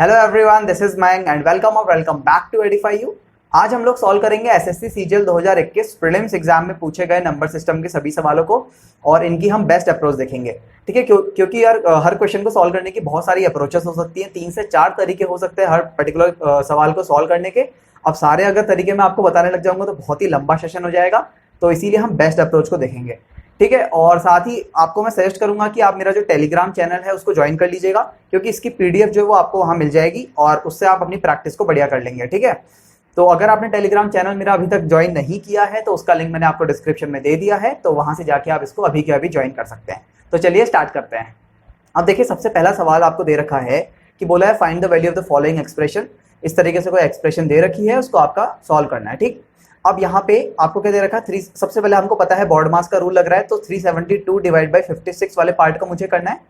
Hello everyone, this is Mayank and welcome back to edify you. आज हम लोग solve करेंगे एसएससी सीजीएल 2021 प्रीलिम्स एग्जाम में पूछे गए नंबर सिस्टम के सभी सवालों को और इनकी हम बेस्ट अप्रोच देखेंगे। ठीक है, क्योंकि यार हर क्वेश्चन को सॉल्व करने की बहुत सारी अप्रोचेस हो सकती हैं, 3 से 4 तरीके हो सकते हैं हर पर्टिकुलर सवाल को सॉल्व करने के। अब सारे अगर तरीके मैं आपको बताने लग जाऊंगा तो बहुत ही लंबा सेशन हो जाएगा, तो इसीलिए हम बेस्ट अप्रोच को देखेंगे। ठीक है, और साथ ही आपको मैं सजेस्ट करूंगा कि आप मेरा जो टेलीग्राम चैनल है उसको ज्वाइन कर लीजिएगा, क्योंकि इसकी पीडीएफ जो है वो आपको वहां मिल जाएगी और उससे आप अपनी प्रैक्टिस को बढ़िया कर लेंगे। ठीक है, तो अगर आपने टेलीग्राम चैनल मेरा अभी तक ज्वाइन नहीं किया है तो उसका लिंक मैंने आपको डिस्क्रिप्शन में दे दिया है, तो वहां से जाके आप इसको अभी के अभी ज्वाइन कर सकते हैं। तो चलिए स्टार्ट करते हैं। अब देखिए, सबसे पहला सवाल आपको दे रखा है कि बोला है find the value of the following expression. इस तरीके से कोई एक्सप्रेशन दे रखी है, उसको आपका सॉल्व करना है। ठीक, अब यहाँ पे आपको क्या दे रखा है, 3। सबसे पहले हमको पता है बॉर्ड मास का रूल लग रहा है, तो 372 डिवाइड बाई 56 वाले पार्ट को मुझे करना है।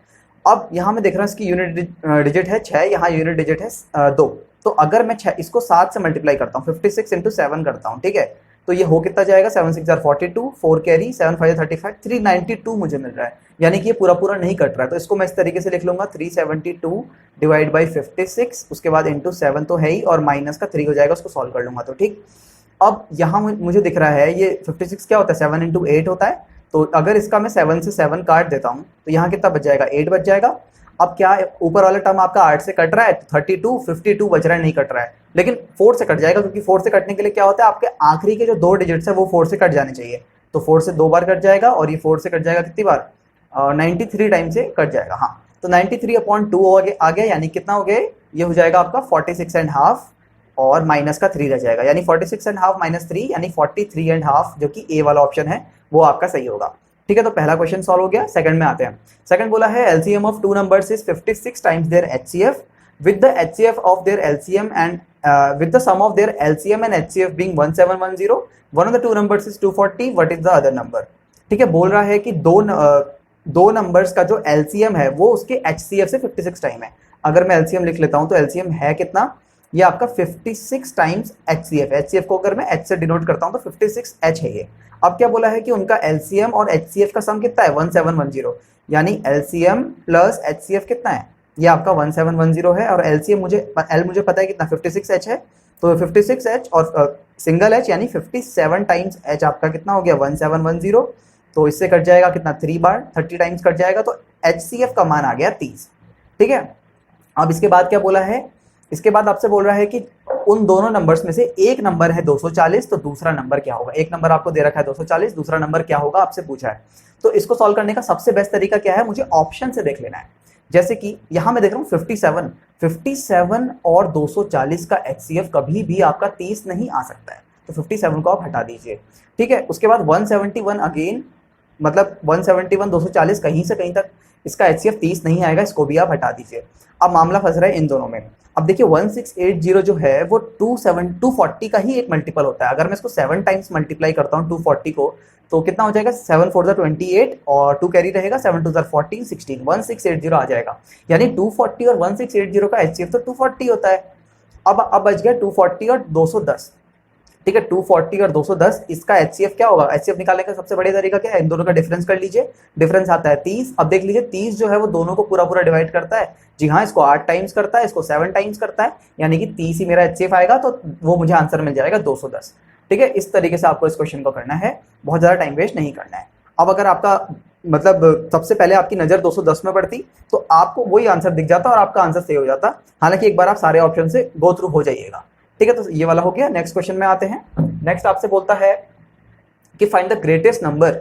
अब यहाँ मैं देख रहा हूँ इसकी यूनिट डिजिट है 6, यहाँ यूनिट डिजिट है 2। तो अगर मैं इसको 7 से मल्टीप्लाई करता हूँ, 56 इंटू 7 करता हूँ, ठीक है, तो ये हो कितना जाएगा, 7 6 42, 4 कैरी, 7 5 35, 392 मुझे मिल रहा है। यानी कि ये पूरा पूरा नहीं कट रहा है, तो इसको मैं इस तरीके से लिख लूंगा 372 डिवाइड बाई 56, उसके बाद इंटू 7 तो है ही और माइनस का 3 हो जाएगा, उसको सॉल्व कर लूंगा। तो ठीक, अब यहाँ मुझे दिख रहा है ये 56 क्या होता है, 7 इंटू 8 होता है। तो अगर इसका मैं 7 से 7 काट देता हूँ तो यहाँ कितना बच जाएगा, 8 बच जाएगा। अब क्या ऊपर वाला टर्म आपका 8 से कट रहा है, 32 52 बच रहा है, नहीं कट रहा है, लेकिन 4 से कट जाएगा, क्योंकि 4 से कटने के लिए क्या होता है, आपके आखिरी के जो 2 डिजिट्स है वो 4 से कट जाने चाहिए। तो 4 से 2 बार कट जाएगा और ये 4 से कट जाएगा कितनी बार, 93 टाइम से कट जाएगा। हाँ, तो 93/2 आ गया, यानी कितना हो गया, ये हो जाएगा आपका 46.5 और माइनस का 3 रह जाएगा, यानी 46.5 माइनस 3 यानी 43.5, जो कि ए वाला ऑप्शन है वो आपका सही होगा। ठीक है, तो पहला क्वेश्चन सॉल्व हो गया। सेकंड में आते हैं। सेकंड बोला है LCM of two numbers is 56 times their HCF with the HCF of their LCM and with the sum of their LCM and HCF being 1710, one of the two numbers is 240, what is the other number. ठीक है, बोल रहा है कि दो numbers का जो LCM है वो उसके एचसीएफ से 56 टाइम है। अगर मैं एलसीएम लिख लेता हूं तो एलसीएम है कितना, ये आपका 56 टाइम्स एचसीएफ। एचसीएफ को अगर मैं एच से डिनोट करता हूं तो 56H है ये। अब क्या बोला है कि उनका एलसीएम और एचसीएफ का सम कितना है, 1710, यानी एलसीएम प्लस एचसीएफ कितना है, ये आपका 1710 है। और एलसीएम एल मुझे पता है कितना, 56H है, तो 56H और सिंगल H यानी 57 टाइम्स H आपका कितना हो गया, 1710। तो इससे कट जाएगा कितना, 3 बार, 30 टाइम्स कट जाएगा, तो एचसीएफ का मान आ गया 30। ठीक है, अब इसके बाद क्या बोला है, इसके बाद आपसे बोल रहा है कि उन दोनों नंबर्स में से एक नंबर है 240, तो दूसरा नंबर क्या होगा। एक नंबर आपको दे रखा है 240, दूसरा नंबर क्या होगा आपसे पूछा है। तो इसको सॉल्व करने का सबसे बेस्ट तरीका क्या है, मुझे ऑप्शन से देख लेना है। जैसे कि यहां मैं देख रहा हूं 57 और 240 का एचसीएफ कभी भी आपका 30 नहीं आ सकता है, तो 57 को आप हटा दीजिए। ठीक है, उसके बाद 171 अगेन, मतलब 171 240 कहीं से कहीं तक इसका एचसीएफ 30 नहीं आएगा, इसको भी आप हटा दीजिए। अब मामला फंस रहा है इन दोनों में। अब देखिए 1680 जो है वो 240 का ही एक मल्टीपल होता है। अगर मैं इसको 7 टाइम्स मल्टीप्लाई करता हूँ 240 को, तो कितना हो जाएगा, 7 4 28 और 2 कैरी रहेगा, 7 2 14 16, 1680 आ जाएगा। यानी 240 और 1680 का एचसीएफ तो 240 होता है। अब बच गया 240 और 210। ठीक है, 240 और 210, इसका एचसीएफ क्या होगा, एचसीएफ निकालने का सबसे बढ़िया तरीका क्या है, इन दोनों का डिफरेंस कर लीजिए। डिफरेंस आता है 30। अब देख लीजिए 30 जो है वो दोनों को पूरा पूरा डिवाइड करता है। जी हाँ, इसको 8 टाइम्स करता है, इसको 7 टाइम्स करता है, यानी कि 30 ही मेरा एचसीएफ आएगा, तो वो मुझे आंसर मिल जाएगा 210। ठीक है, इस तरीके से आपको इस क्वेश्चन को करना है, बहुत ज्यादा टाइम वेस्ट नहीं करना है। अब अगर आपका मतलब सबसे पहले आपकी नजर 210 में पड़ती तो आपको वही आंसर दिख जाता और आपका आंसर सही हो जाता। हालांकि एक बार आप सारे ऑप्शन से गो थ्रू हो जाइएगा। ठीक है, तो ये वाला हो गया। नेक्स्ट क्वेश्चन में आते हैं। नेक्स्ट आपसे बोलता है कि फाइंड द ग्रेटेस्ट नंबर।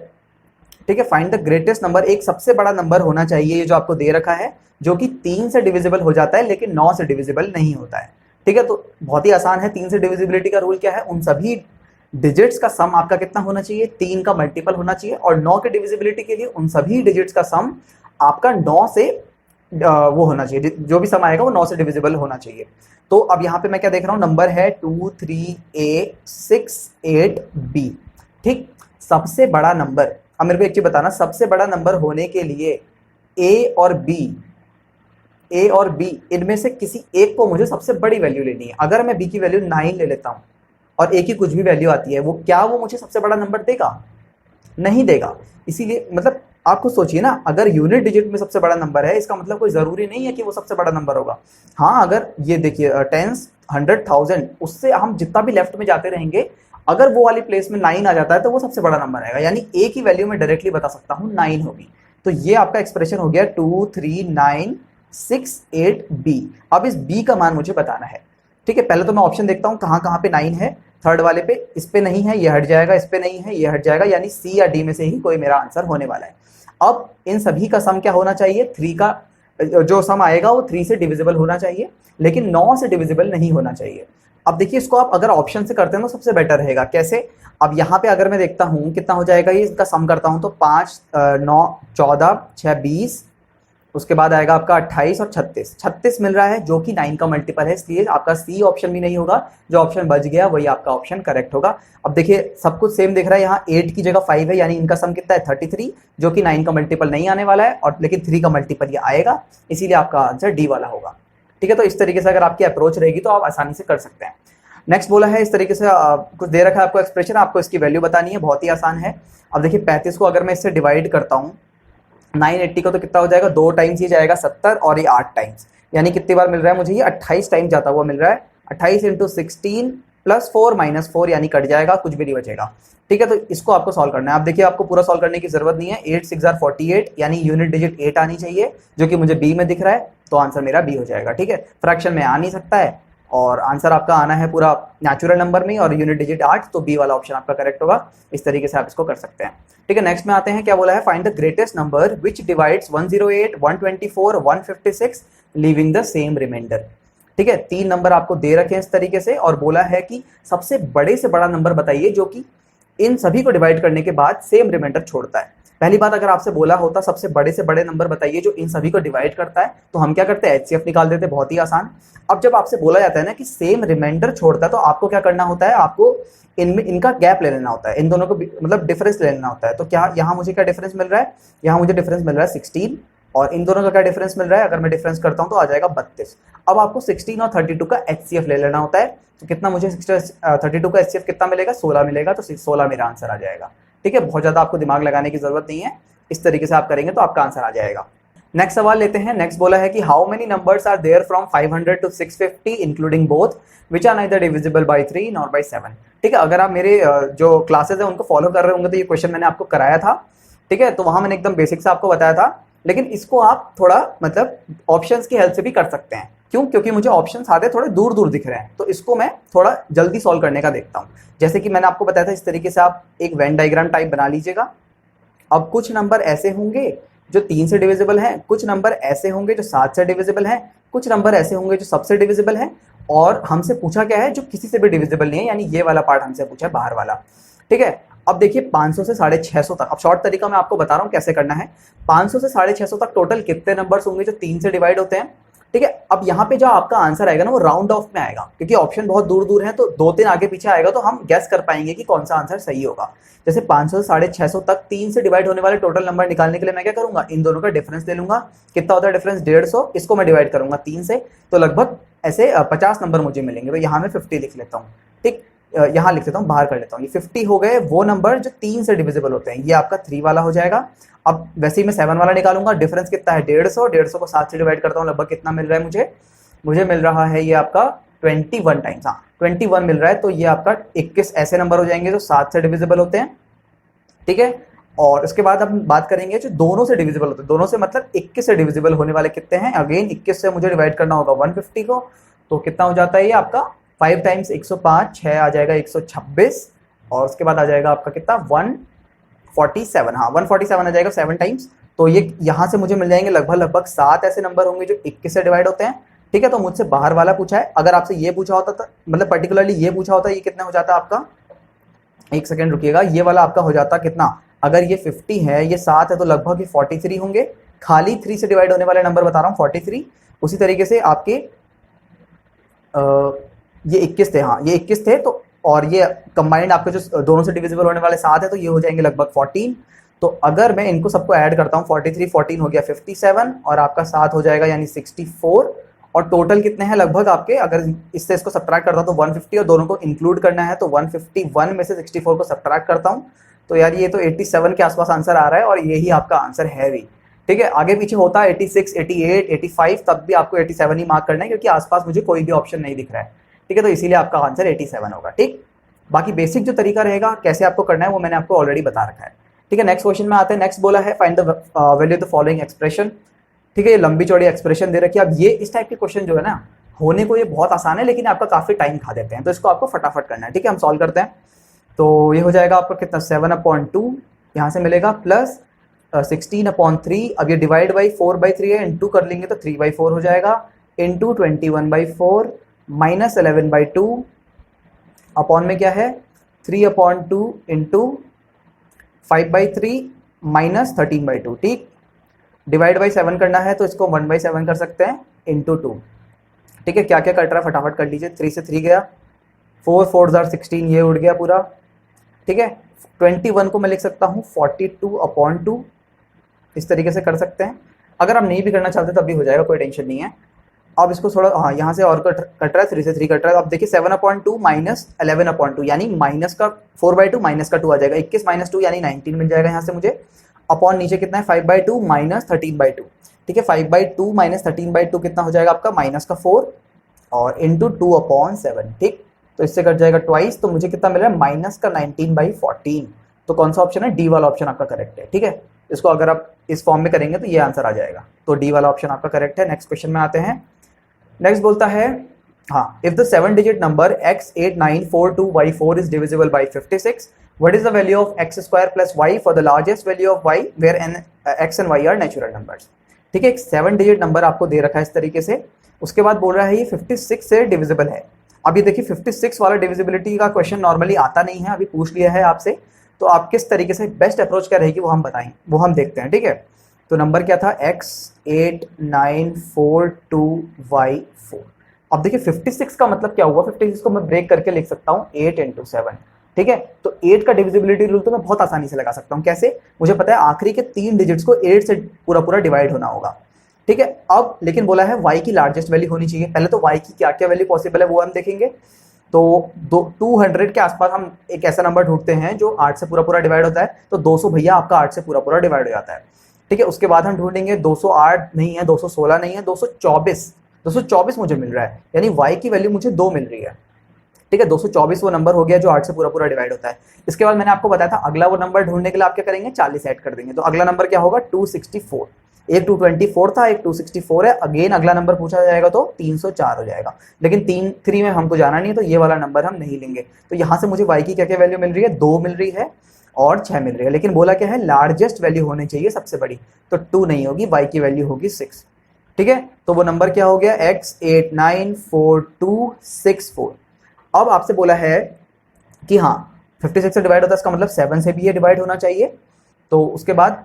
ठीक है, फाइंड द ग्रेटेस्ट नंबर, एक सबसे बड़ा नंबर होना चाहिए, ये जो आपको दे रखा है, जो कि 3 से डिविजिबल हो जाता है लेकिन 9 से डिविजिबल नहीं होता है। ठीक है, तो बहुत ही आसान है। 3 से डिविजिबिलिटी का रूल क्या है, उन सभी डिजिट्स का सम आपका कितना होना चाहिए, 3 का मल्टीपल होना चाहिए। और 9 के डिविजिबिलिटी के लिए उन सभी डिजिट्स का सम आपका 9 से वो होना चाहिए, जो भी सम आएगा वो 9 से डिविजिबल होना चाहिए। तो अब यहाँ पे मैं क्या देख रहा हूँ, नंबर है 23A68B। ठीक, सबसे बड़ा नंबर, अब मेरे को एक चीज बताना, सबसे बड़ा नंबर होने के लिए ए और बी इनमें से किसी एक को मुझे सबसे बड़ी वैल्यू लेनी है। अगर मैं बी की वैल्यू 9 ले लेता हूँ और ए की कुछ भी वैल्यू आती है, वो क्या वो मुझे सबसे बड़ा नंबर देगा, नहीं देगा। इसीलिए मतलब आप खुद सोचिए ना, अगर यूनिट डिजिट में सबसे बड़ा नंबर है, इसका मतलब कोई ज़रूरी नहीं है कि वो सबसे बड़ा नंबर होगा। हाँ, अगर ये देखिए टेंस, 100,000, उससे हम जितना भी लेफ्ट में जाते रहेंगे, अगर वो वाली प्लेस में 9 आ जाता है तो वो सबसे बड़ा नंबर आएगा, यानी ए की वैल्यू में डायरेक्टली बता सकता हूँ 9 होगी। तो ये आपका एक्सप्रेशन हो गया 23968B। अब इस बी का मान मुझे बताना है। ठीक है, पहले तो मैं ऑप्शन देखता हूँ कहाँ कहाँ पे 9 है। थर्ड वाले पे, इस पे नहीं है, ये हट जाएगा, इस पे नहीं है, ये हट जाएगा, यानी सी या डी में से ही कोई मेरा आंसर होने वाला है। अब इन सभी का सम क्या होना चाहिए, 3 का जो सम आएगा वो 3 से डिविजिबल होना चाहिए, लेकिन 9 से डिविजिबल नहीं होना चाहिए। अब देखिए, इसको आप अगर ऑप्शन से करते हैं तो सबसे बेटर रहेगा। कैसे? अब यहाँ पे अगर मैं देखता हूँ कितना हो जाएगा, ये इसका सम करता हूँ तो 5 9 14 6 20, उसके बाद आएगा आपका 28 और 36। 36 मिल रहा है जो कि 9 का मल्टीपल है, इसलिए आपका सी ऑप्शन भी नहीं होगा। जो ऑप्शन बच गया वही आपका ऑप्शन करेक्ट होगा। अब देखिए, सब कुछ सेम दिख रहा है, यहाँ 8 की जगह 5 है, यानी इनका सम कितना है 33, जो कि 9 का मल्टीपल नहीं आने वाला है, और लेकिन 3 का मल्टीपल ये आएगा, इसीलिए आपका आंसर डी वाला होगा। ठीक है, तो इस तरीके से अगर आपकी अप्रोच रहेगी तो आप आसानी से कर सकते हैं। नेक्स्ट बोला है इस तरीके से कुछ दे रखा है आपको एक्सप्रेशन, आपको इसकी वैल्यू बतानी है, बहुत ही आसान है। अब देखिए 35 को अगर मैं इससे डिवाइड करता हूँ 980 को, तो कितना हो जाएगा, 2 टाइम्स ये जाएगा 70 और ये 8 टाइम्स, यानी कितनी बार मिल रहा है मुझे, ये 28 टाइम्स जाता हुआ मिल रहा है। 28 इंटू 16 प्लस 4 माइनस 4, यानी कट जाएगा, कुछ भी नहीं बचेगा। ठीक है, तो इसको आपको सॉल्व करना है। आप देखिए, आपको पूरा सॉल्व करने की जरूरत नहीं है। 8 6 48, यानी यूनिट डिजिट 8 आनी चाहिए, जो कि मुझे बी में दिख रहा है, तो आंसर मेरा बी हो जाएगा। ठीक है, फ्रैक्शन में आ नहीं सकता है, और आंसर आपका आना है पूरा नेचुरल नंबर में, और यूनिट डिजिट 8, तो बी वाला ऑप्शन आपका करेक्ट होगा। इस तरीके से आप इसको कर सकते हैं। ठीक है, नेक्स्ट में आते हैं, क्या बोला है, find the greatest number which divides 108 124 156 leaving the same remainder. ठीक है, 3 नंबर आपको दे रखे हैं इस तरीके से, और बोला है कि सबसे बड़े से बड़ा नंबर बताइए जो कि इन सभी को डिवाइड करने के बाद सेम रिमाइंडर छोड़ता है। पहली बात, अगर आपसे बोला होता सबसे बड़े नंबर बताइए जो इन सभी को डिवाइड करता है, तो हम क्या करते हैं, एचसीएफ निकाल देते, बहुत ही आसान। अब जब आपसे बोला जाता है ना कि सेम रिमाइंडर छोड़ता है, तो आपको क्या करना होता है, आपको इनमें इनका गैप ले लेना होता है, इन दोनों को मतलब डिफरेंस ले लेना होता है। तो क्या यहाँ मुझे क्या डिफरेंस मिल रहा है, यहाँ मुझे डिफरेंस मिल रहा है 16, और इन दोनों का क्या डिफरेंस मिल रहा है, अगर मैं डिफरेंस करता हूँ तो आ जाएगा 32। अब आपको 16 और 32 का एचसीएफ ले लेना होता है, तो कितना मुझे 32 का एचसीएफ कितना मिलेगा, 16 मिलेगा, तो 16 मेरा आंसर आ जाएगा। ठीक है, बहुत ज़्यादा आपको दिमाग लगाने की जरूरत नहीं है, इस तरीके से आप करेंगे तो आपका आंसर आ जाएगा। नेक्स्ट सवाल लेते हैं। नेक्स्ट बोला है कि how many numbers are there from 500 to 650 including both which are neither divisible by 3 nor by 7। ठीक है, अगर आप मेरे जो क्लासेस है उनको फॉलो कर रहे होंगे तो ये क्वेश्चन मैंने आपको कराया था। ठीक है, तो वहां मैंने एकदम बेसिक से आपको बताया था, लेकिन इसको आप थोड़ा मतलब ऑप्शंस की हेल्प से भी कर सकते हैं। क्यों? क्योंकि मुझे ऑप्शंस आधे थोड़े दूर दूर दिख रहे हैं, तो इसको मैं थोड़ा जल्दी सॉल्व करने का देखता हूँ। जैसे कि मैंने आपको बताया था, इस तरीके से आप एक वेन डायग्राम टाइप बना लीजिएगा। अब कुछ नंबर ऐसे होंगे जो 3 से डिविजिबल हैं, कुछ नंबर ऐसे होंगे जो 7 से डिविजिबल हैं, कुछ नंबर ऐसे होंगे जो सबसे डिविजिबल हैं, और हमसे पूछा क्या है, जो किसी से भी डिविजिबल नहीं है, यानी ये वाला पार्ट हमसे पूछा है, बाहर वाला। ठीक है, अब देखिए 500 से 650 तक, अब शॉर्ट तरीका मैं आपको बता रहा हूँ कैसे करना है। 500 से 650 तक टोटल कितने नंबर्स होंगे जो 3 से डिवाइड होते हैं। ठीक है, अब यहाँ पे जो आपका आंसर आएगा ना, वो राउंड ऑफ में आएगा, क्योंकि ऑप्शन बहुत दूर दूर है, तो 2-3 आगे पीछे आएगा तो हम गेस कर पाएंगे कि कौन सा आंसर सही होगा। जैसे 500 से 650 तक 3 से डिवाइड होने वाले टोटल नंबर निकालने के लिए मैं क्या करूंगा, इन दोनों का डिफरेंस ले लूंगा। कितना होता है डिफरेंस, 150, इसको मैं डिवाइड करूंगा 3 से, तो लगभग ऐसे 50 नंबर मुझे मिलेंगे। तो यहाँ मैं 50 लिख लेता हूँ। ठीक, यहाँ लिख लेता हूँ, बाहर कर लेता हूँ। ये 50 हो गए वो नंबर जो 3 से डिविजिबल होते हैं, ये आपका 3 वाला हो जाएगा। अब वैसे ही मैं 7 वाला निकालूंगा, डिफरेंस कितना है 150 को 7 से डिवाइड करता हूँ, लगभग कितना मिल रहा है मुझे मिल रहा है ये आपका 21 टाइम्स, हाँ 21 मिल रहा है। तो ये आपका 21 ऐसे नंबर हो जाएंगे जो 7 से डिविजिबल होते हैं। ठीक है, और उसके बाद हम बात करेंगे जो दोनों से डिविजिबल होते हैं, दोनों से मतलब 21 से डिविजिबल होने वाले कितने हैं। अगेन 21 से मुझे डिवाइड करना होगा 150 को, तो कितना हो जाता है ये आपका 5 टाइम्स 105, 6 आ जाएगा 126, और उसके बाद आ जाएगा आपका कितना 147, हाँ 147 आ जाएगा 7 टाइम्स। तो ये यहाँ से मुझे मिल जाएंगे लगभग 7 ऐसे नंबर होंगे जो 21 से डिवाइड होते हैं। ठीक है, तो मुझसे बाहर वाला पूछा है। अगर आपसे ये पूछा होता तो मतलब पर्टिकुलरली ये पूछा होता, ये कितना हो जाता आपका, एक सेकंड रुकिएगा, ये वाला आपका हो जाता कितना, अगर ये 50 है, ये 7 है, तो लगभग ये 43 होंगे। खाली 3 से डिवाइड होने वाले नंबर बता रहा हूँ 43। उसी तरीके से आपके ये 21 थे, हाँ ये 21 थे, तो और ये कंबाइंड आपके जो दोनों से डिविजिबल होने वाले 7 है, तो ये हो जाएंगे लगभग 14। तो अगर मैं इनको सबको ऐड करता हूँ 43 14 हो गया 57, और आपका 7 हो जाएगा यानी 64, और टोटल कितने हैं लगभग आपके, अगर इससे इसको सब्ट्रैक्ट करता हूँ तो 150, और दोनों को इंक्लूड करना है तो 151 में से 64 को सब्ट्रैक्ट करता हूँ तो यार ये तो 87 के आसपास आंसर आ रहा है और यही आपका आंसर है भी। ठीक है, आगे पीछे होता 86, 88, 85 तब भी आपको 87 ही मार्क करना है, क्योंकि आसपास मुझे कोई भी ऑप्शन नहीं दिख रहा है। ठीक है, तो इसीलिए आपका आंसर 87 होगा। ठीक, बाकी बेसिक जो तरीका रहेगा कैसे आपको करना है वो मैंने आपको ऑलरेडी बता रखा है। ठीक है, नेक्स्ट क्वेश्चन में आते हैं। नेक्स्ट बोला है find the value of the following expression. ठीक है, ये लंबी चौड़ी एक्सप्रेशन दे रखी है। अब ये इस टाइप के क्वेश्चन जो है ना, होने को ये बहुत आसान है लेकिन आपका काफी टाइम खा देते हैं, तो इसको आपको फटाफट करना है। ठीक है, हम सॉल्व करते हैं। तो ये हो जाएगा आपका कितना, 7/2 यहाँ से मिलेगा प्लस 16/3। अब ये डिवाइड बाई 4/3 है, इंटू कर लेंगे तो 3/4 हो जाएगा, इंटू 21/4 माइनस 11/2 अपॉन में क्या है 3/2 इंटू 5/3 माइनस 13/2। ठीक, डिवाइड बाई 7 करना है तो इसको 1/7 कर सकते हैं, इंटू 2। ठीक है, क्या क्या कट रहा है फटाफट कर लीजिए। 3 से 3 गया, 4 4 16, ये उड़ गया पूरा। ठीक है, 21 को मैं लिख सकता हूँ 42/2, इस तरीके से कर सकते हैं। अगर आप नहीं भी करना चाहते तब भी हो जाएगा, कोई टेंशन नहीं है। अब इसको थोड़ा, हाँ यहाँ से और कट रहा है, 3 से 3 कट रहा है। अब देखिए 7/2 माइनस 11/2 यानी माइनस का 4/2 माइनस का 2 आ जाएगा, 21 माइनस 2 यानी 19 मिल जाएगा यहाँ से मुझे। अपॉन नीचे कितना है 5/2 माइनस 13/2। ठीक है, 5/2 माइनस 13/2 कितना हो जाएगा आपका, माइनस का 4 और इंटू 2/7। ठीक, तो इससे कट जाएगा ट्वाइस, तो मुझे कितना मिल रहा है माइनस का 19/14। तो कौन सा ऑप्शन है, डी वाला ऑप्शन आपका करेक्ट है। ठीक है, इसको अगर आप इस फॉर्म में करेंगे तो ये आंसर आ जाएगा, तो डी वाला ऑप्शन आपका करेक्ट है। नेक्स्ट क्वेश्चन में आते हैं। नेक्स्ट बोलता है, हाँ, if the 7 digit number x8942y4 is divisible by 56, what is the value of x square plus y for the largest value of y where x and y are natural numbers। ठीक है, एक 7 digit number आपको दे रखा है इस तरीके से, उसके बाद बोल रहा है ये 56 से डिविजिबल है। अब ये देखिए 56 वाला डिविजिबिलिटी का क्वेश्चन नॉर्मली आता नहीं है, अभी पूछ लिया है आपसे, तो आप किस तरीके से बेस्ट अप्रोच क्या रहेगी वो हम बताएंगे, वो हम देखते हैं। ठीक है, तो नंबर क्या था, x8942y4। अब देखिए 56 का मतलब क्या हुआ, 56 को मैं ब्रेक करके लिख सकता हूँ 8 × 7। ठीक है, तो 8 का डिविजिबिलिटी रूल तो मैं बहुत आसानी से लगा सकता हूँ। कैसे, मुझे पता है आखिरी के 3 डिजिट्स को 8 से पूरा डिवाइड होना होगा। ठीक है, अब लेकिन बोला है y की लार्जेस्ट वैल्यू होनी चाहिए। पहले तो y की क्या क्या वैल्यू पॉसिबल है वो हम देखेंगे। तो 200 के आसपास हम एक ऐसा नंबर ढूंढते हैं जो 8 से पूरा डिवाइड होता है, तो 200 भैया आपका 8 से पूरा डिवाइड हो जाता है। ठीक है, उसके बाद हम ढूंढेंगे 208 नहीं है, 216 नहीं है, 224 मुझे मिल रहा है, यानी y की वैल्यू मुझे 2 मिल रही है। ठीक है, 224 वो नंबर हो गया जो 8 से पूरा डिवाइड होता है। इसके बाद मैंने आपको बताया था अगला वो नंबर ढूंढने के लिए आप क्या करेंगे, 40 ऐड कर देंगे, तो अगला नंबर क्या होगा 264। एक 224 था, एक 264 है। अगेन अगला नंबर पूछा जाएगा तो 304 हो जाएगा, लेकिन 3 में हमको जाना नहीं है, तो ये वाला नंबर हम नहीं लेंगे। तो यहाँ से मुझे y की क्या क्या वैल्यू मिल रही है, 2 मिल रही है और 6 मिल रही है, लेकिन बोला क्या है लार्जेस्ट वैल्यू होनी चाहिए सबसे बड़ी, तो 2 नहीं होगी, y की वैल्यू होगी 6। ठीक है, तो वो नंबर क्या हो गया, x894264। अब आपसे बोला है कि हाँ 56 से डिवाइड होता है, इसका मतलब 7 से भी ये डिवाइड होना चाहिए। तो उसके बाद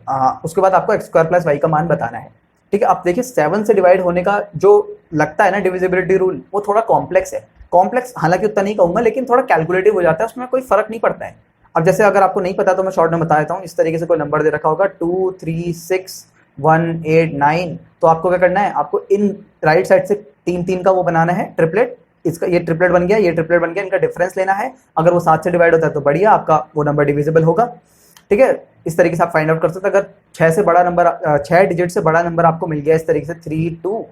आपको x स्क्वायर प्लस y का मान बताना है। ठीक है, अब देखिए 7 से डिवाइड होने का जो लगता है ना डिविजिबिलिटी रूल, वो थोड़ा कॉम्प्लेक्स है। कॉम्प्लेक्स हालांकि उतना नहीं कहूंगा, लेकिन थोड़ा कैलकुलेटिव हो जाता है, उसमें कोई फर्क नहीं पड़ता है। अब जैसे अगर आपको नहीं पता तो मैं शॉर्ट में बता देता हूँ। इस तरीके से कोई नंबर दे रखा होगा 236 189, तो आपको क्या करना है, आपको इन राइट साइड से 3 का वो बनाना है ट्रिपलेट। इसका ये ट्रिपलेट बन गया, ये ट्रिपलेट बन गया, इनका डिफरेंस लेना है। अगर वो 7 से डिवाइड होता है तो बढ़िया, आपका वो नंबर डिविजिबल होगा। ठीक है, इस तरीके से आप फाइंड आउट कर सकते हैं। अगर 6 से बड़ा नंबर, 6 डिजिट से बड़ा नंबर आपको मिल गया इस तरीके से 3 2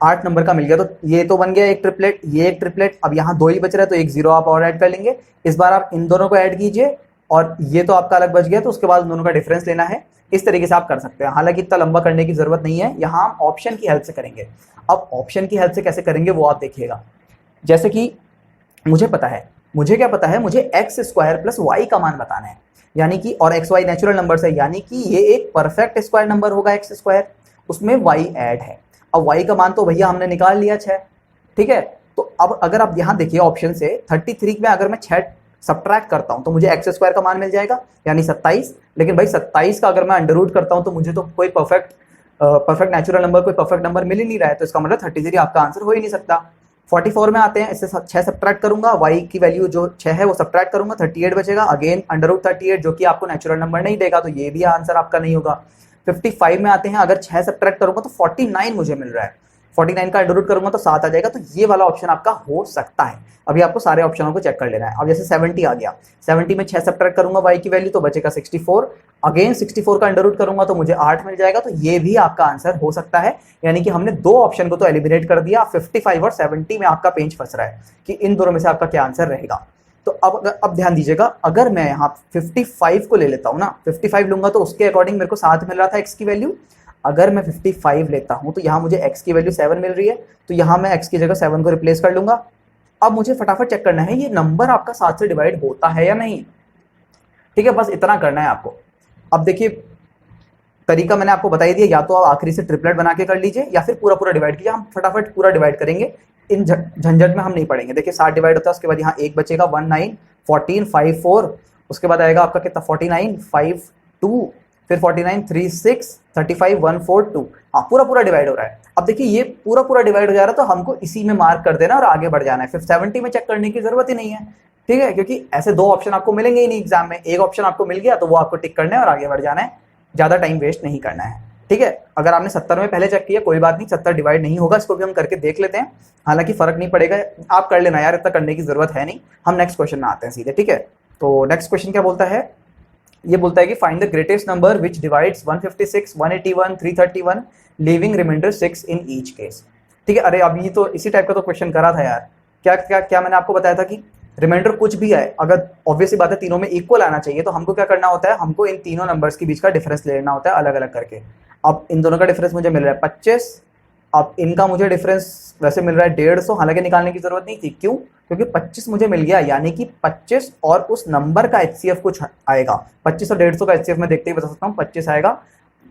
8 नंबर का मिल गया, तो ये तो बन गया एक ट्रिपलेट, ये एक ट्रिपलेट। अब यहाँ 2 ही बच रहा है, तो एक 0 आप और ऐड कर लेंगे। इस बार आप इन दोनों को ऐड कीजिए और ये तो आपका अलग बच गया, तो उसके बाद उन दोनों का डिफरेंस लेना है। इस तरीके से आप कर सकते हैं। हालांकि इतना लंबा करने की जरूरत नहीं है, यहाँ हम ऑप्शन की हेल्प से करेंगे। अब ऑप्शन की हेल्प से कैसे करेंगे वो आप देखिएगा। जैसे कि मुझे पता है, मुझे क्या पता है, मुझे एक्स स्क्वायर प्लस वाई का मान बताना है, यानी कि और एक्स वाई नेचुरल नंबर है, यानी कि ये एक परफेक्ट स्क्वायर नंबर होगा एक्स स्क्वायर, उसमें वाई ऐड है। अब वाई का मान तो भैया हमने निकाल लिया 6। ठीक है, तो अब अगर आप यहाँ देखिए ऑप्शन से 33 में अगर मैं 6 सब्ट्रैक्ट करता हूँ तो मुझे एक्स स्क्वायर का मान मिल जाएगा, यानी 27। लेकिन भाई 27 का अगर मैं अंडर रूट करता हूँ तो मुझे तो कोई परफेक्ट नेचुरल नंबर, कोई परफेक्ट नंबर मिल ही नहीं रहा है, तो इसका मतलब 33 आपका आंसर हो ही नहीं सकता। 44 में आते हैं, इससे 6 सब्ट्रैक्ट करूंगा, y की वैल्यू जो 6 है वो सब्ट्रैक्ट करूंगा, 38 बचेगा। अगेन अंडर रूट 38 जो कि आपको नेचुरल नंबर नहीं देगा, तो ये भी आंसर आपका नहीं होगा। 55 में आते हैं, अगर 6 सब्ट्रैक्ट करूंगा तो 49 मुझे मिल रहा है। 49 का अंडर रूट करूंगा तो 7 आ जाएगा, तो ये वाला ऑप्शन आपका हो सकता है। अभी आपको सारे ऑप्शनों को चेक कर लेना है। अब जैसे 70 आ गया, 70 में 6 सब्ट्रैक्ट करूंगा y की वैल्यू तो बचेगा 64, अगेन 64 का अंडर रूट करूंगा तो मुझे 8 मिल जाएगा, तो ये भी आपका आंसर हो सकता है। यानी कि हमने दो ऑप्शन को तो एलिमिनेट कर दिया, 55 और 70 में आपका पेंच फंस रहा है कि इन दोनों में से आपका क्या आंसर रहेगा। तो अब ध्यान दीजिएगा, अगर मैं यहाँ 55 को ले लेता हूँ ना, 55 लूंगा तो उसके अकॉर्डिंग मेरे को 7 मिल रहा था x की वैल्यू। अगर मैं 55 लेता हूं तो यहाँ मुझे x की वैल्यू 7 मिल रही है, तो यहाँ मैं x की जगह 7 को रिप्लेस कर लूंगा। अब मुझे फटाफट चेक करना है ये नंबर आपका 7 से डिवाइड होता है या नहीं। ठीक है, बस इतना करना है आपको। अब देखिए, तरीका मैंने आपको बता ही दिया, या तो आप आखिरी से ट्रिपलेट बना के कर लीजिए या फिर पूरा पूरा डिवाइड कीजिए। हम फटाफट पूरा डिवाइड करेंगे, इन झंझट में हम नहीं पड़ेंगे। देखिए 7 डिवाइड होता है, उसके बाद यहाँ 1 बचेगा, 1 9 14 5 4, उसके बाद आएगा आपका कितना 49 5 2, फिर 49 3 6 35 1 4 2। हाँ, पूरा पूरा डिवाइड हो रहा है। अब देखिए ये पूरा पूरा डिवाइड हो जा रहा है, तो हमको इसी में मार्क कर देना और आगे बढ़ जाना है। फिर 70 में चेक करने की जरूरत ही नहीं है। ठीक है, क्योंकि ऐसे दो ऑप्शन आपको मिलेंगे ही नहीं एग्जाम में। एक ऑप्शन आपको मिल गया तो वो आपको टिक करना है और आगे बढ़ जाना है, ज्यादा टाइम वेस्ट नहीं करना है। ठीक है, अगर आपने 70 में पहले चेक किया कोई बात नहीं, 70 डिवाइड नहीं होगा, इसको भी हम करके देख लेते हैं, हालांकि फर्क नहीं पड़ेगा, आप कर लेना यार, इतना करने की जरूरत है नहीं। हम नेक्स्ट क्वेश्चन में आते हैं सीधे। ठीक है, तो नेक्स्ट क्वेश्चन क्या बोलता है, ये बोलता है कि find the greatest number which divides 156 181 331 leaving remainder 6 in each case. ठीक है, अरे अभी तो इसी टाइप का तो क्वेश्चन करा था यार। क्या क्या क्या मैंने आपको बताया था कि रिमाइंडर कुछ भी है, अगर ऑब्वियसली बात है तीनों में इक्वल आना चाहिए, तो हमको क्या करना होता है, हमको इन तीनों नंबर्स के बीच का डिफरेंस ले लेना होता है अलग अलग करके। अब इन दोनों का डिफरेंस मुझे मिल रहा है 25, अब इनका मुझे डिफरेंस वैसे मिल रहा है 150, हालांकि निकालने की जरूरत नहीं थी। क्यों? क्योंकि 25 मुझे मिल गया, यानी कि 25 और उस नंबर का एचसीएफ कुछ आएगा। 25 और 150 का एचसीएफ मैं देखते ही बता सकता हूँ, 25 आएगा।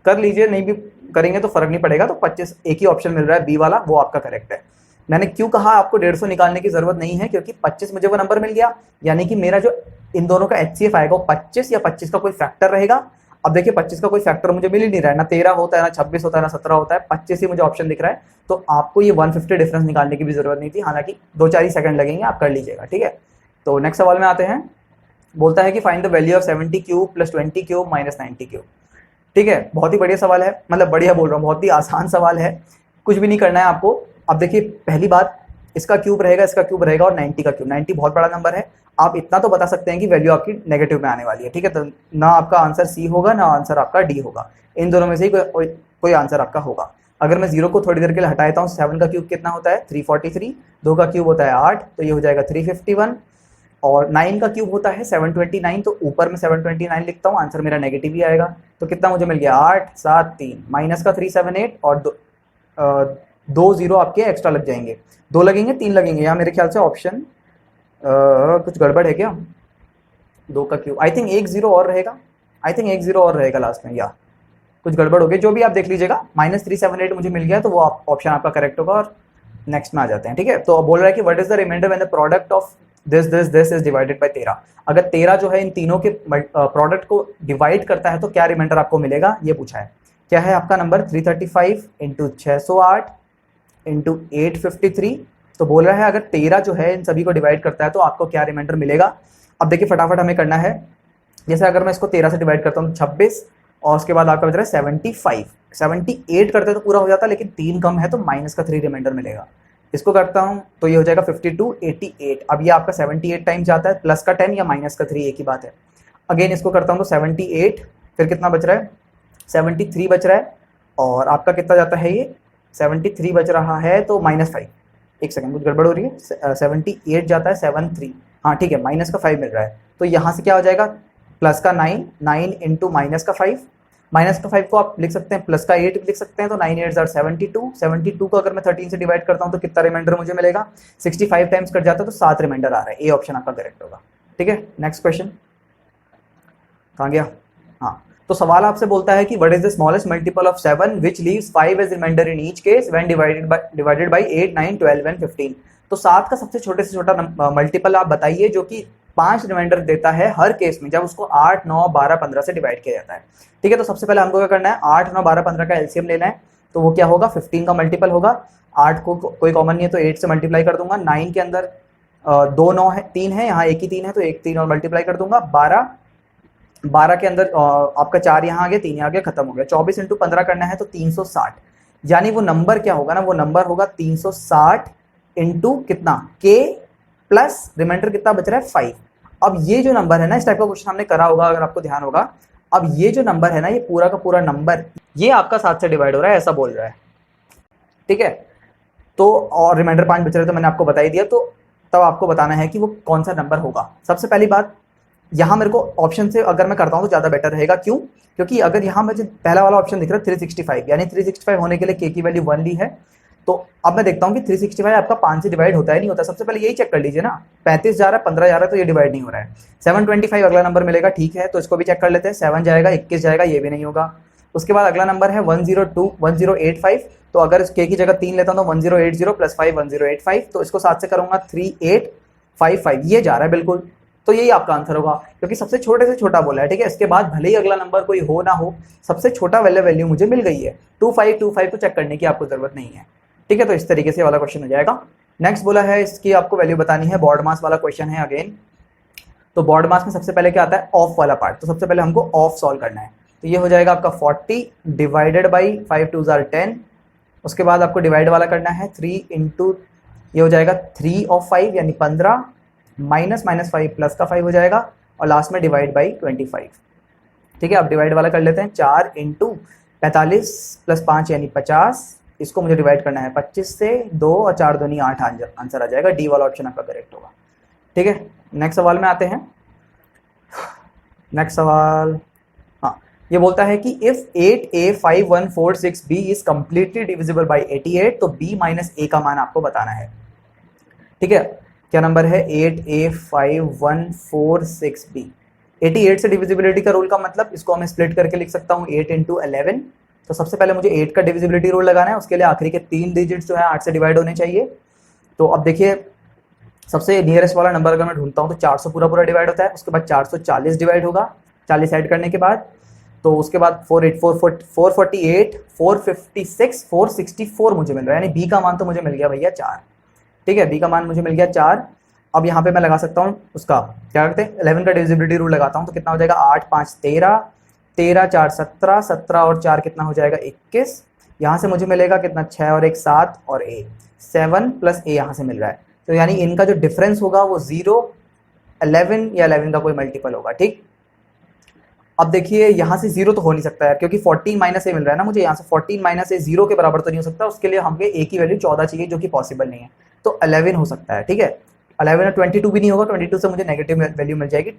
कर लीजिए, नहीं भी करेंगे तो फर्क नहीं पड़ेगा। तो 25 एक ही ऑप्शन मिल रहा है, बी वाला, वो आपका करेक्ट है। मैंने क्यों कहा आपको 150 निकालने की जरूरत नहीं है, क्योंकि 25 मुझे वो नंबर मिल गया, यानी कि मेरा जो इन दोनों का एचसीएफ आएगा वो 25 या 25 का कोई फैक्टर रहेगा। अब देखिए 25 का कोई फैक्टर मुझे मिल ही नहीं रहा है, ना 13 होता है, ना 26 होता है, ना 17 होता है, 25 ही मुझे ऑप्शन दिख रहा है। तो आपको ये 150 डिफरेंस निकालने की भी जरूरत नहीं थी, हालांकि 2-4 ही सेकंड लगेंगे, आप कर लीजिएगा। ठीक है, तो नेक्स्ट सवाल में आते हैं। बोलता है कि find the value of 70 cube plus 20 cube minus 90 cube. ठीक है, बहुत ही बढ़िया सवाल है, मतलब बढ़िया बोल रहा हूँ, बहुत ही आसान सवाल है, कुछ भी नहीं करना है आपको। अब देखिए पहली बात, इसका क्यूब रहेगा, इसका क्यूब रहेगा और 90 का क्यूब। 90 बहुत बड़ा नंबर है, आप इतना तो बता सकते हैं कि वैल्यू आपकी नेगेटिव में आने वाली है। ठीक है, तो ना आपका आंसर सी होगा ना आंसर आपका डी होगा, इन दोनों में से ही कोई आंसर आपका होगा। अगर मैं 0 को थोड़ी देर के लिए हटा देता हूँ, 7 का क्यूब कितना होता है 343, 2 का क्यूब होता है 8, तो ये हो जाएगा 351, और 9 का क्यूब होता है 729, तो ऊपर में 729 लिखता हूँ, आंसर मेरा नेगेटिव ही आएगा। तो कितना मुझे मिल गया 8 7 3, माइनस का 378 और 2 0 आपके एक्स्ट्रा लग जाएंगे, 2 लगेंगे 3 लगेंगे, यहाँ मेरे ख्याल से ऑप्शन कुछ गड़बड़ है क्या, 2 का क्यूब, आई थिंक 1 0 और रहेगा, आई थिंक 1 0 और रहेगा लास्ट में, या कुछ गड़बड़ हो गई, जो भी आप देख लीजिएगा। -378 मुझे मिल गया, तो वो ऑप्शन आपका करेक्ट होगा। और नेक्स्ट में आ जाते हैं। ठीक है, तो बोल रहा है कि what is the remainder when the product of this is divided by 13। अगर 13 जो है इन तीनों के प्रोडक्ट को डिवाइड करता है तो क्या रिमाइंडर आपको मिलेगा, ये पूछा है। क्या है आपका नंबर 335 इंटू 608 इंटू 853। तो बोल रहा है अगर 13 जो है इन सभी को डिवाइड करता है तो आपको क्या रिमाइंडर मिलेगा। अब देखिए फटाफट हमें करना है, जैसे अगर मैं इसको 13 से डिवाइड करता हूँ 26, और उसके बाद आपका बच रहा है 75, 78 करते तो पूरा हो जाता, लेकिन 3 कम है तो माइनस का 3 रिमाइंडर मिलेगा। इसको करता हूँ तो ये हो जाएगा 52 88। अब ये आपका 78 टाइम्स जाता है, प्लस का 10 या माइनस का 3 एक ही बात है। अगेन इसको करता हूँ तो 78, फिर कितना बच रहा है 73 बच रहा है, और आपका कितना जाता है ये 73 बच रहा है तो -5, एक सेकंड कुछ गड़बड़ हो रही है, 78 जाता है 73, हाँ ठीक है, माइनस का 5 मिल रहा है। तो यहाँ से क्या हो जाएगा प्लस का 9 इंटू माइनस का 5, माइनस का 5 को आप लिख सकते हैं प्लस का 8 लिख सकते हैं, तो 9 8 72, 72 को अगर मैं 13 से डिवाइड करता हूँ तो कितना रिमाइंडर मुझे मिलेगा, 65 टाइम्स कट जाता है तो 7 रिमाइंडर आ रहा है। ए ऑप्शन आपका करेक्ट होगा। ठीक है, नेक्स्ट क्वेश्चन कहाँ गया, हाँ, तो सवाल आपसे बोलता है कि what is the smallest multiple of 7 which leaves 5 as remainder in each case when divided by 8 9 12 and 15। तो 7 का सबसे छोटे से छोटा मल्टीपल आप बताइए जो कि 5 रिमाइंडर देता है हर केस में जब उसको 8 9 12 15 से डिवाइड किया जाता है। ठीक है, तो सबसे पहले हमको क्या करना है, 8 9 12 15 का एलसीएम लेना है, तो वो क्या होगा 15 का मल्टीपल होगा। 8 को कोई कॉमन नहीं है तो 8 से मल्टीप्लाई कर दूंगा, 9 के अंदर 2 9 है 3 है, यहाँ एक ही 3 है तो एक 3 और मल्टीप्लाई कर दूंगा, 12 के अंदर आपका 4 यहाँ आ गया 3 यहाँ आ गया, खत्म हो गया। 24 इंटू 15 करना है तो 360, यानी वो नंबर क्या होगा ना, वो नंबर होगा 360 इंटू कितना k प्लस रिमाइंडर कितना बच रहा है 5। अब ये जो नंबर है ना, इस टाइप का क्वेश्चन हमने करा होगा अगर आपको ध्यान होगा। अब ये जो नंबर है ना, ये पूरा का पूरा नंबर ये आपका 7 से डिवाइड हो रहा है, ऐसा बोल रहा है, ठीक है। तो और रिमाइंडर 5 बच रहे तो मैंने आपको बता ही दिया। तो तब आपको बताना है कि वो कौन सा नंबर होगा। सबसे पहली बात, यहाँ मेरे को ऑप्शन से अगर मैं करता हूँ तो ज़्यादा बेटर रहेगा। क्यों? क्योंकि अगर यहाँ मुझे पहला वाला ऑप्शन दिख रहा है 365, यानी 365 होने के लिए k की वैल्यू 1 ली है। तो अब मैं देखता हूँ कि 365 आपका 5 से डिवाइड होता है नहीं होता। सबसे पहले यही चेक कर लीजिए ना, 35 जा रहा है, 15 जा रहा है, तो ये डिवाइड नहीं हो रहा है। 725 अगला नंबर मिलेगा, ठीक है, तो इसको भी चेक कर लेते हैं। 7 जाएगा, 21 जाएगा, ये भी नहीं होगा। उसके बाद अगला नंबर है 1085, तो अगर k की जगह 3 लेता हूँ तो 1080 प्लस 5 1085, तो इसको 7 से करूँगा 3855, ये जा रहा है बिल्कुल। तो यही आपका आंसर होगा, क्योंकि सबसे छोटे से छोटा बोला है, ठीक है। इसके बाद भले ही अगला नंबर कोई हो ना हो, सबसे छोटा वैल्यू मुझे मिल गई है। 2525 को चेक करने की आपको जरूरत नहीं है, ठीक है। तो इस तरीके से वाला क्वेश्चन हो जाएगा। नेक्स्ट बोला है इसकी आपको वैल्यू बतानी है, बॉड मास वाला क्वेश्चन है अगेन। तो बॉड मास में सबसे पहले क्या आता है, ऑफ वाला पार्ट। तो सबसे पहले हमको ऑफ सॉल्व करना है। तो ये हो जाएगा आपका 40 डिवाइडेड बाई 5 2 जार 10। उसके बाद आपको डिवाइड वाला करना है 3 इंटू, ये हो जाएगा 3 ऑफ 5 यानी 15, माइनस 5 प्लस का 5 हो जाएगा, और लास्ट में डिवाइड बाई 25, ठीक है। अब डिवाइड वाला कर लेते हैं, 4 इंटू 45 प्लस 5 यानी 50। इसको मुझे डिवाइड करना है 25 से, 2 और 4 दूनी 8 आंसर आ जाएगा। डी वाला ऑप्शन आपका करेक्ट होगा, ठीक है। नेक्स्ट सवाल में आते हैं। नेक्स्ट सवाल, हाँ, ये बोलता है कि if 8a5146b is completely divisible by 88, तो b माइनस a का मान आपको बताना है, ठीक है। क्या नंबर है, 8a5146b। 88 से डिविजिबिलिटी का रूल का मतलब, इसको मैं स्प्लिट करके लिख सकता हूँ 8 इंटू 11। तो सबसे पहले मुझे 8 का डिविजिबिलिटी रूल लगाना है। उसके लिए आखिरी के 3 डिजिट्स जो है 8 से डिवाइड होने चाहिए। तो अब देखिए, सबसे नियरेस्ट वाला नंबर अगर मैं ढूंढता हूँ तो 400 पूरा डिवाइड होता है। उसके बाद 440 डिवाइड होगा 40 ऐड करने के बाद। तो उसके बाद 448 456 464 मुझे मिल रहा है, यानी बी का मान तो मुझे मिल गया भैया 4, ठीक है। बी का मान मुझे मिल गया 4। अब यहाँ पे मैं लगा सकता हूँ उसका, क्या करते हैं, 11 का डिविजिबिलिटी रूल लगाता हूँ। तो कितना हो जाएगा, 8 5 13, 13 4 17, 17 और 4 कितना हो जाएगा 21। यहाँ से मुझे मिलेगा कितना, 6 और 1 7 और a 7 प्लस a यहाँ से मिल रहा है। तो यानी इनका जो डिफरेंस होगा वो 0 11 या 11 का कोई मल्टीपल होगा, ठीक। अब देखिए यहाँ से 0 तो हो नहीं सकता है, क्योंकि 14 माइनस ए मिल रहा है ना मुझे। यहाँ से 14 माइनस ए 0 के बराबर तो नहीं हो सकता। उसके लिए हमें a की वैल्यू 14 चाहिए, जो कि पॉसिबल नहीं है। तो 11 हो सकता है, ठीक है। 11 और 22 भी नहीं होगा, 22 से मुझे नेगेटिव वैल्यू मिल जाएगी।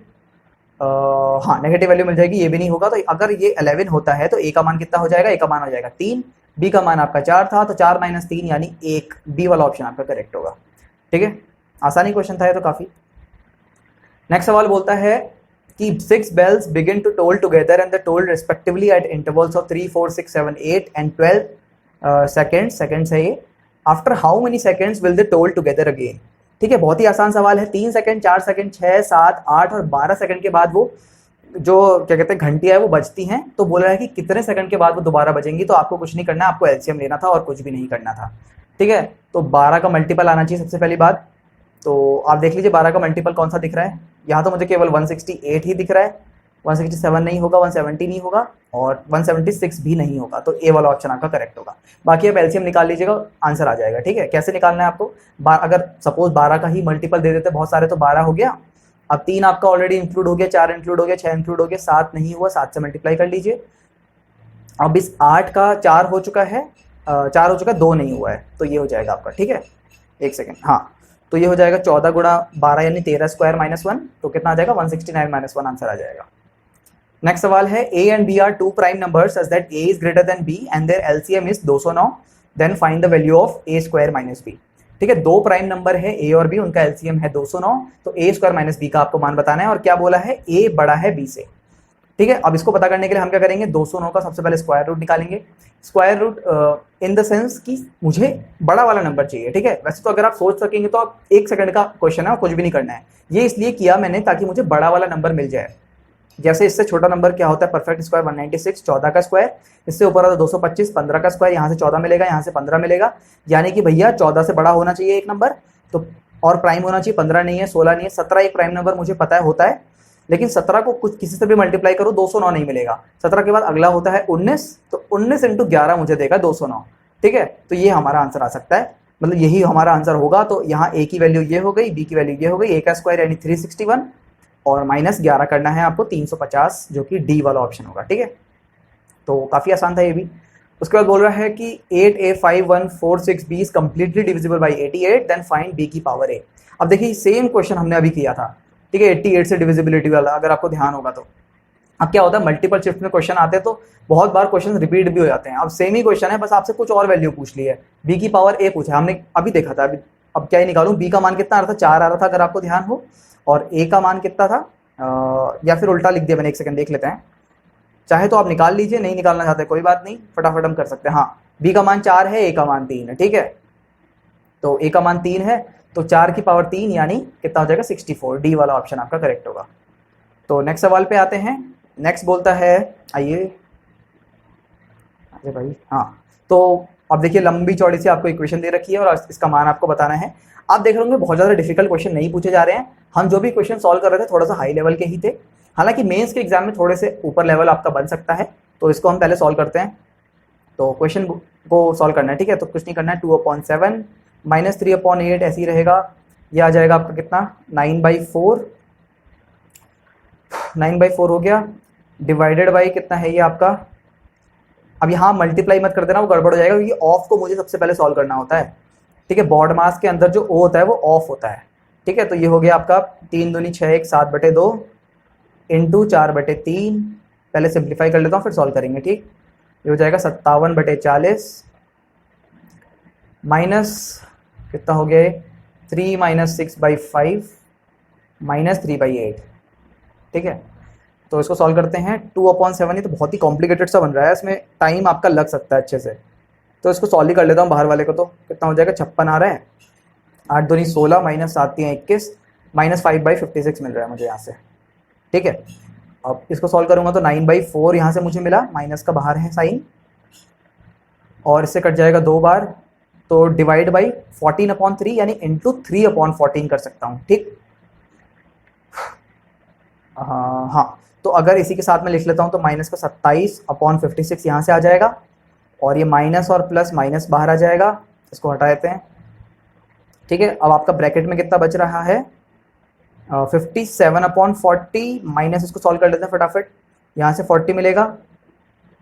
हाँ, नेगेटिव वैल्यू मिल जाएगी, ये भी नहीं होगा। तो अगर ये 11 होता है तो a का मान कितना हो जाएगा, a का मान हो जाएगा 3, b का मान आपका 4 था, तो 4 माइनस 3 यानी 1, b वाला ऑप्शन आपका करेक्ट होगा, ठीक है। आसानी क्वेश्चन था ये तो काफी। नेक्स्ट सवाल बोलता है कि 6 bells begin to toll together and they toll respectively at intervals of 3 4 6 7 8 and 12 seconds है ये। After how many seconds will they toll together again? ठीक है, बहुत ही आसान सवाल है। 3 सेकंड, 4 सेकंड, 6 7 8 और 12 सेकंड के बाद वो जो क्या कहते हैं घंटियां है वो बजती हैं। तो बोल रहा है कि कितने सेकंड के बाद वो दोबारा बजेंगी। तो आपको कुछ नहीं करना है, आपको एलसीएम लेना था और कुछ भी नहीं करना था, ठीक है। तो 12 का मल्टीपल आना चाहिए सबसे पहली बात। तो आप देख लीजिए 12 का मल्टीपल कौन सा दिख रहा है। यहाँ तो मुझे केवल 168 ही दिख रहा है, 167 नहीं होगा, 170 नहीं होगा और 176 भी नहीं होगा। तो ए वाला ऑप्शन आपका करेक्ट होगा। बाकी आप एलसीएम निकाल लीजिएगा, आंसर आ जाएगा, ठीक है। कैसे निकालना है आपको, अगर सपोज 12 का ही मल्टीपल दे देते बहुत सारे, तो 12 हो गया। अब 3 आपका ऑलरेडी इंक्लूड हो गया, 4 इंक्लूड हो गया, 6 इंक्लूड हो गया, 7 नहीं हुआ, 7 से मल्टीप्लाई कर लीजिए। अब इस 8 का 4 हो चुका है, 4 हो चुका है, 2 नहीं हुआ है, तो ये हो जाएगा आपका, ठीक है। एक सेकेंड, हाँ, तो ये हो जाएगा 14 गुणा 12 यानी 13 स्क्वायर माइनस 1, तो कितना आ जाएगा 169 माइनस 1 आंसर आ जाएगा। नेक्स्ट सवाल है a and b are two prime numbers such that a is greater than b and their LCM is 209, then find the value of a square minus b। ठीक है, दो prime number है a और b, उनका LCM है 209, तो a square minus b का आपको मान बताना है। और क्या बोला है, a बड़ा है b से, ठीक है। अब इसको पता करने के लिए हम क्या करेंगे, 209 का सबसे पहले स्क्वायर रूट निकालेंगे। Square root in the sense कि मुझे बड़ा वाला नंबर चाहिए, ठीक है। वैसे तो अगर आप सोच सकेंगे तो आप 1 सेकंड का क्वेश्चन है और कुछ भी नहीं करना है। ये इसलिए किया मैंने ताकि मुझे बड़ा वाला नंबर मिल जाए। जैसे इससे छोटा नंबर क्या होता है, परफेक्ट स्क्वायर 196, 14 का स्क्वायर, इससे ऊपर आता 225, 15 का स्क्वायर, यहाँ से 14 मिलेगा, यहाँ से 15 मिलेगा, यानी कि भैया 14 से बड़ा होना चाहिए एक नंबर, तो और प्राइम होना चाहिए। 15 नहीं है, 16 नहीं है, 17 एक प्राइम नंबर मुझे पता है होता है, लेकिन 17 को कुछ किसी से भी मल्टीप्लाई करो 209 नहीं मिलेगा। 17 के बाद अगला होता है 19, तो 19 इंटू 11 मुझे देगा 209, ठीक है, तो ये हमारा आंसर आ सकता है, मतलब यही हमारा आंसर होगा। तो यहाँ ए की वैल्यू ये हो गई, बी की वैल्यू ये हो गई, ए का स्क्वायर यानी 361 और माइनस 11 करना है आपको 350, जो कि डी वाला ऑप्शन होगा। ठीक है, तो काफ़ी आसान था ये भी। उसके बाद बोल रहा है कि 8a5146b is completely divisible by 88, then find b की पावर a। अब देखिए सेम क्वेश्चन हमने अभी किया था, ठीक है, 88 से डिविजिबिलिटी वाला, अगर आपको ध्यान होगा तो। अब क्या होता है, मल्टीपल शिफ्ट में क्वेश्चन आते हैं तो बहुत बार क्वेश्चन रिपीट भी हो जाते हैं। अब सेम ही क्वेश्चन है, बस आपसे कुछ और वैल्यू पूछ ली है, b की पावर a पूछा हमने, अभी देखा था। अब क्या ही निकालूं, b का मान कितना आ रहा था, 4 आ रहा था अगर आपको ध्यान हो, और a का मान कितना था, या फिर उल्टा लिख दिया मैंने, एक सेकंड देख लेते हैं। चाहे तो आप निकाल लीजिए, नहीं निकालना चाहते कोई बात नहीं, फटाफट हम कर सकते हैं। हाँ, b का मान 4 है, a का मान 3 है। ठीक है, तो a का मान 3 है, तो 4 की पावर 3 यानी कितना हो जाएगा 64, डी वाला ऑप्शन आपका करेक्ट होगा। तो नेक्स्ट सवाल पे आते हैं। नेक्स्ट बोलता है, आइए, अरे भाई हाँ, तो अब देखिए लंबी चौड़ी सी आपको इक्वेशन दे रखी है और इसका मान आपको बताना है। आप देख रहे होंगे बहुत ज़्यादा डिफिकल्ट क्वेश्चन नहीं पूछे जा रहे हैं, हम जो भी क्वेश्चन सॉल्व कर रहे थे थोड़ा सा हाई लेवल के ही थे। हालांकि मेंस के एग्जाम में थोड़े से ऊपर लेवल आपका बन सकता है, तो इसको हम पहले सॉल्व करते हैं। तो क्वेश्चन को सॉल्व करना है, ठीक है, तो कुछ नहीं करना है, 2/7 माइनस 3/8 ऐसे ही रहेगा। ये आ जाएगा आपका कितना, 9/4, 9/4 हो गया, डिवाइडेड बाई कितना है ये आपका। अब यहाँ मल्टीप्लाई मत कर देना, वो गड़बड़ हो जाएगा, क्योंकि ऑफ को मुझे सबसे पहले सॉल्व करना होता है। ठीक है, बॉड मास के अंदर जो ओ होता है वो ऑफ होता है। ठीक है, तो ये हो गया आपका 3 दूनी 6, 1 7/2 इंटू 4/3। पहले सिंप्लीफाई कर लेता हूँ फिर सॉल्व करेंगे। ठीक, ये हो जाएगा 57/40 माइनस कितना हो गया, 3 - 6/5 माइनस 3/8। ठीक है, तो इसको सॉल्व करते हैं। 2/7 ये तो बहुत ही कॉम्प्लिकेटेड सा बन रहा है, इसमें टाइम आपका लग सकता है अच्छे से, तो इसको सॉल्व ही कर लेता हूँ बाहर वाले को। तो कितना हो जाएगा, 56 आ रहा है, 8 दूनी 16 माइनस 7 3 21 माइनस 5/56 मिल रहा है मुझे यहाँ से। ठीक है, अब इसको सॉल्व करूँगा तो 9/4 यहाँ से मुझे मिला, माइनस का बाहर है साइन, और इससे कट जाएगा 2 बार, तो डिवाइड बाई 14/3 यानी इंटू 3/14 कर सकता हूँ। ठीक, हाँ, तो अगर इसी के साथ में लिख लेता हूँ तो माइनस का 27/56 यहाँ से आ जाएगा, और ये माइनस और प्लस माइनस बाहर आ जाएगा, इसको हटा देते हैं। ठीक है, अब आपका ब्रैकेट में कितना बच रहा है, 57/40 माइनस, इसको सॉल्व कर लेते हैं फटाफट, यहाँ से 40 मिलेगा,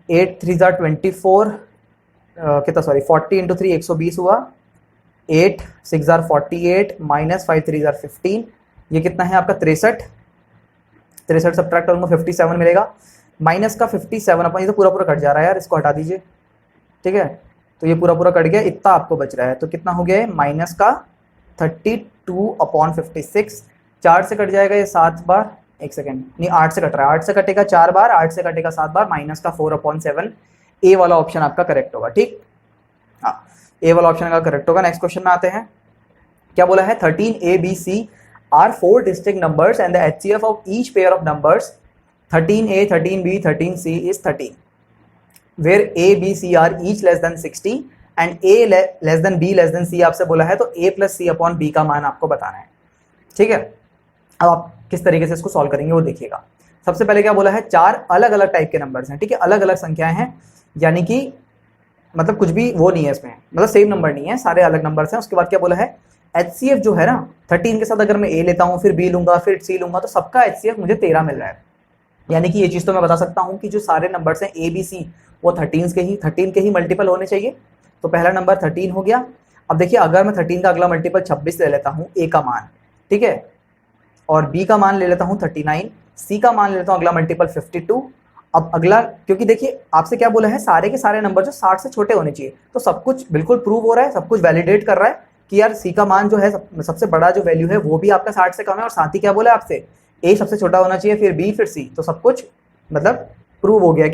8 3 24 कितना, सॉरी 40 इंटू 3 120 हुआ, 8 6 48 माइनस 5 3 15, ये कितना है आपका 63 सब्ट्रैक्ट करूँगा 57 मिलेगा, माइनस का 57 अपन, ये तो पूरा पूरा कट जा रहा है यार, इसको हटा दीजिए। ठीक है, तो ये पूरा पूरा कट गया, इतना आपको बच रहा है, तो कितना हो गया है, माइनस का 32/56, 4 से कट जाएगा ये 7 बार, एक सेकेंड, नहीं 8 से कट रहा है, 8 से कटेगा 4 बार, 8 से कटेगा 7 बार, माइनस का 4/7, ए वाला ऑप्शन आपका करेक्ट होगा। ठीक, हाँ, ए वाला ऑप्शन का करेक्ट होगा। नेक्स्ट क्वेश्चन में आते हैं, क्या बोला है, 13a, b, c are 4 distinct numbers and the HCF of each pair of numbers 13a, 13b, 13c is 13, where a, b, c are each less than 60 and a less than b less than c आपसे बोला है, तो a plus c upon b का मान आपको बताना है। ठीक है, अब आप किस तरीके से इसको सॉल्व करेंगे वो देखिएगा। सबसे पहले क्या बोला है, 4 अलग अलग टाइप के नंबर्स हैं। ठीक है, अलग अलग संख्याएं हैं, यानी कि मतलब कुछ भी वो नहीं है इसमें, मतलब सेम नंबर नहीं है, सारे अलग नंबर्स हैं। उसके बाद क्या बोला है, HCF जो है ना 13 के साथ अगर मैं A लेता हूँ, फिर B लूंगा, फिर C लूंगा, तो सबका HCF मुझे 13 मिल रहा है। यानी कि ये चीज़ तो मैं बता सकता हूँ कि जो सारे नंबर्स हैं A, B, C वो 13 के ही मल्टीपल होने चाहिए। तो पहला नंबर 13 हो गया। अब देखिए, अगर मैं 13 का अगला मल्टीपल 26 ले लेता हूँ A का मान, ठीक है, और B का मान ले लेता हूँ 39, C का मान ले लेता हूँ अगला मल्टीपल 52। अब अगला, क्योंकि देखिए आपसे क्या बोला है, सारे के सारे नंबर जो 60 से छोटे होने चाहिए, तो सब कुछ बिल्कुल प्रूव हो रहा है, सब कुछ वैलिडेट कर रहा है कि यार सी का मान जो है सबसे बड़ा जो वैल्यू है वो भी आपका 60 से कम है, और साथ ही क्या बोला है आपसे, ए सबसे छोटा होना चाहिए, फिर बी, फिर सी, तो सब कुछ मतलब प्रूफ हो गया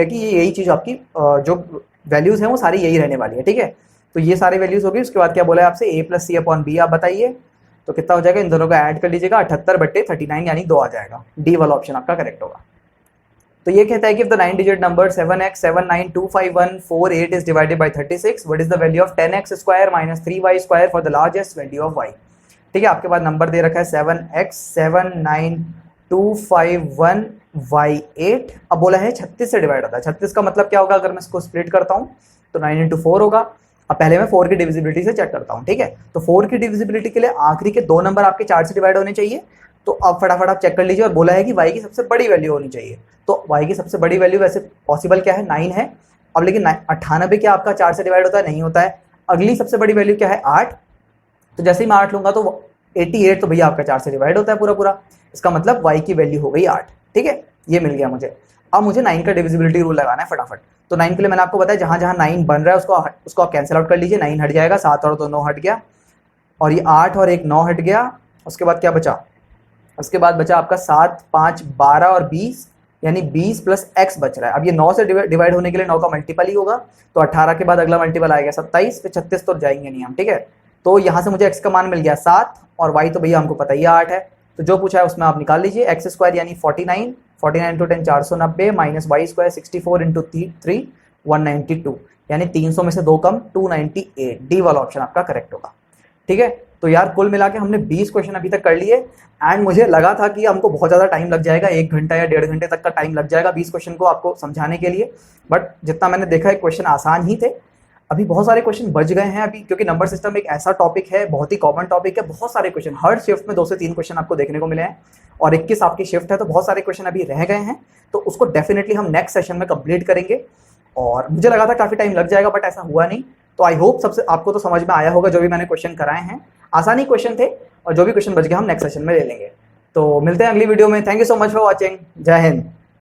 कि ये यही चीज़ आपकी जो वैल्यूज़ हैं वो सारी यही रहने वाली है। ठीक है, तो ये सारे वैल्यूज़ हो गई। उसके बाद क्या बोला है आपसे, a + c अपॉन b, आप बताइए तो कितना हो जाएगा, इन दोनों का ऐड कर लीजिएगा, 78/39 यानी 2 आ जाएगा। डी वाला ऑप्शन आपका करेक्ट होगा। तो ये कहता है कि if the 9 digit number 7x7925148 is divided by 36, what is the value of 10x square minus 3y square for the largest value of y। ठीक है, आपके पास नंबर दे रखा है 7x79251 y8, अब बोला है 36 से डिवाइड होता है। 36 का मतलब क्या होगा, अगर मैं इसको स्प्लिट करता हूँ तो 9 इंटू 4 होगा। अब पहले मैं 4 की डिविजिबिलिटी से चेक करता हूँ, ठीक है। तो 4 की डिविजिबिलिटी के लिए आखिरी के 2 नंबर आपके 4 से डिवाइड होने चाहिए। तो अब फटाफट आप चेक कर लीजिए, और बोला है कि y की सबसे बड़ी वैल्यू होनी चाहिए। तो y की सबसे बड़ी वैल्यू वैसे पॉसिबल क्या है, 9 है। अब लेकिन 98 क्या आपका 4 से डिवाइड होता है, नहीं होता है। अगली सबसे बड़ी वैल्यू क्या है, 8। तो जैसे ही मैं 8 लूंगा तो 88 तो भैया आपका 4 से डिवाइड होता है पूरा पूरा। इसका मतलब y की वैल्यू हो गई 8, ठीक है। ये मिल गया मुझे। अब मुझे 9 का डिविजिबिलिटी रूल लगाना है फटाफट। तो 9 के लिए मैंने आपको बताया जहां जहां 9 बन रहा है उसको आप कैंसिल आउट कर लीजिए। 9 हट जाएगा, 7 और 2 9 हट गया, और ये 8 और 1 9 हट गया। उसके बाद क्या बचा, उसके बाद बचा आपका 7 5 12 और 20, यानी 20 प्लस x बच रहा है। अब ये 9 से डिवाइड होने के लिए 9 का मल्टीपल ही होगा, तो 18 के बाद अगला मल्टीपल आएगा 27, फिर 36 तो जाएंगे नहीं हम, ठीक है। तो यहाँ से मुझे x का मान मिल गया 7, और y तो भैया हमको पता ही 8 है। तो जो पूछा है उसमें आप निकाल लीजिए। एक्स स्क्वायर यानी 49, 49 into 10 490, minus y square 64 into 3 192, यानी 300 में से 2 कम 298। डी वाला ऑप्शन आपका करेक्ट होगा, ठीक है। तो यार कुल मिला के हमने 20 क्वेश्चन अभी तक कर लिए, एंड मुझे लगा था कि हमको बहुत ज़्यादा टाइम लग जाएगा, 1 घंटा या 1.5 घंटे तक का टाइम लग जाएगा 20 क्वेश्चन को आपको समझाने के लिए। बट जितना मैंने देखा है क्वेश्चन आसान ही थे। अभी बहुत सारे क्वेश्चन बच गए हैं अभी, क्योंकि नंबर सिस्टम एक ऐसा टॉपिक है, बहुत ही कॉमन टॉपिक है। बहुत सारे क्वेश्चन हर शिफ्ट में 2 से 3 क्वेश्चन आपको देखने को मिले हैं, और 21 आपकी शिफ्ट है, तो बहुत सारे क्वेश्चन अभी रह गए हैं। तो उसको डेफिनेटली हम नेक्स्ट सेशन में कंप्लीट करेंगे। और मुझे लगा था काफ़ी टाइम लग जाएगा, बट ऐसा हुआ नहीं। तो आई होप सबसे आपको तो समझ में आया होगा जो भी मैंने क्वेश्चन कराए हैं। आसानी क्वेश्चन थे, और जो भी क्वेश्चन बच गए हम नेक्स्ट सेशन में ले लेंगे। तो मिलते हैं अगली वीडियो में। Thank you so much for watching. जय हिंद।